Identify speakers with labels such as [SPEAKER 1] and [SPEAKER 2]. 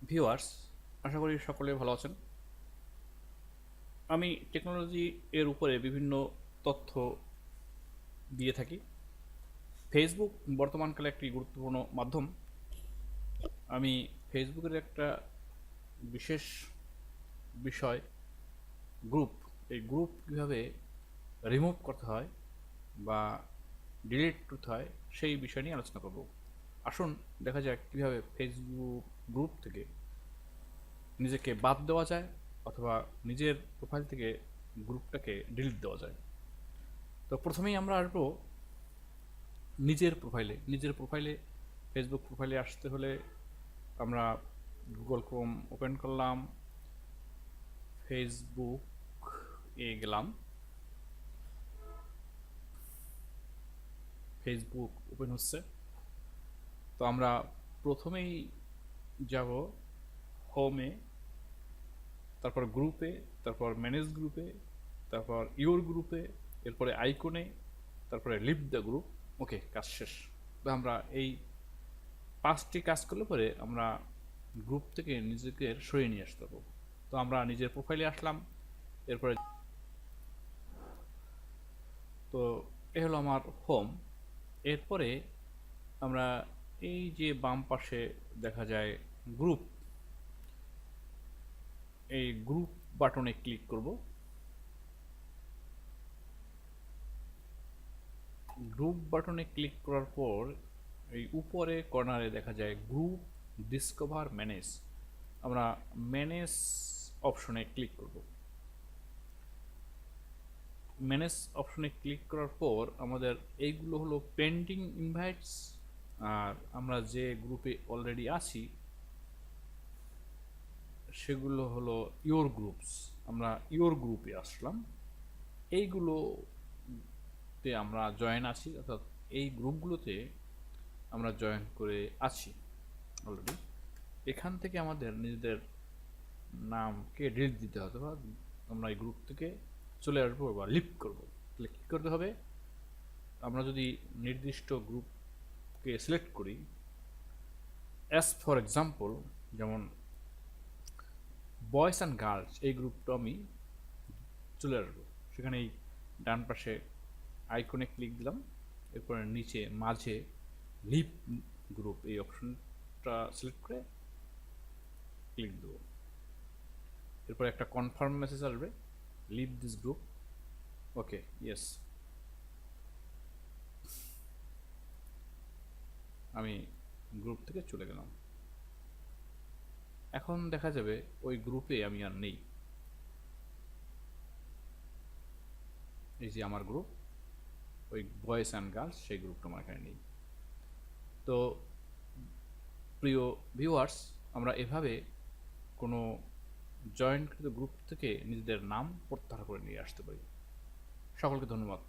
[SPEAKER 1] Viewers, আশা করি সকলে ভালো আছেন। আমি টেকনোলজি এর উপরে বিভিন্ন তথ্য দিয়ে থাকি। ফেসবুক বর্তমানকালে একটি গুরুত্বপূর্ণ মাধ্যম। আমি ফেসবুকের একটা বিশেষ বিষয় গ্রুপ, এই গ্রুপ কীভাবে রিমুভ করতে হয় বা ডিলিট করতে হয় সেই বিষয় নিয়ে আলোচনা করব। আসুন দেখা যাক কীভাবে ফেসবুক গ্রুপ থেকে নিজেকে বাদ দেওয়া যায় অথবা নিজের প্রোফাইল থেকে গ্রুপটাকে ডিলিট দেওয়া যায়। তো প্রথমেই আমরা আসবো নিজের প্রোফাইলে ফেসবুক প্রোফাইলে আসতে হলে আমরা গুগল ক্রোম ওপেন করলাম, ফেসবুক এ গেলাম, ফেসবুক ওপেন হচ্ছে। তো আমরা প্রথমেই যাব হোমে, তারপর গ্রুপে, তারপর ম্যানেজ গ্রুপে, তারপর ইউর গ্রুপে, এরপরে আইকনে, তারপরে লিভ দ্য গ্রুপ। ওকে, কাজ শেষ। তো আমরা এই 5টি কাজ করলে পরে আমরা গ্রুপ থেকে নিজেকে সরিয়ে নিয়ে আসতে পারবো। তো আমরা নিজের প্রোফাইলে আসলাম, এরপরে তো এ হলো আমার হোম। এরপরে আমরা এই যে বাম পাশে দেখা যায় গ্রুপ, এই গ্রুপ বাটনে ক্লিক করব। গ্রুপ বাটনে ক্লিক করার পর এই উপরে কর্নারে দেখা যায় গ্রুপ ডিসকভার ম্যানেজ। আমরা ম্যানেজ অপশনে ক্লিক করব। ম্যানেজ অপশনে ক্লিক করার পর আমাদের এইগুলো হলো পেন্ডিং ইনভাইটস, আর আমরা যে গ্রুপে অলরেডি আছি সেগুলো হলো ইওর গ্রুপস। আমরা ইওর গ্রুপে আসলাম, এইগুলোতে আমরা জয়েন আছি, অর্থাৎ এই গ্রুপগুলোতে আমরা জয়েন করে আছি অলরেডি। এখান থেকে আমাদের নিজেদের নামকে ডিলিট দিতে হবে, বা আমরা এই গ্রুপ থেকে চলে আসবো বা লিভ করবো। তাহলে কী করতে হবে? আমরা যদি নির্দিষ্ট গ্রুপকে সিলেক্ট করি, অ্যাজ ফর এক্সাম্পল যেমন বয়েজ অ্যান্ড গার্লস, এই গ্রুপটা আমি চলে আসবো। সেখানে এই ডান পাশে আইকনে ক্লিক দিলাম, এরপরে নিচে মাঝে লিভ গ্রুপ এই অপশনটা সিলেক্ট করে ক্লিক দেবো। এরপরে একটা কনফার্ম মেসেজ আসবে, leave this group. Okay, yes, আমি গ্রুপ থেকে চলে গেলাম। এখন দেখা যাবে ওই গ্রুপে আমি আর নেই। এই যে আমার গ্রুপ, ওই বয়েজ অ্যান্ড গার্লস, সেই গ্রুপটা আমার এখানে নেই। তো প্রিয় ভিউয়ার্স, আমরা এভাবে কোনো জয়েন্টকৃত গ্রুপ থেকে নিজেদের নাম প্রত্যাহার করে নিয়ে আসতে পারি। সকলকে ধন্যবাদ।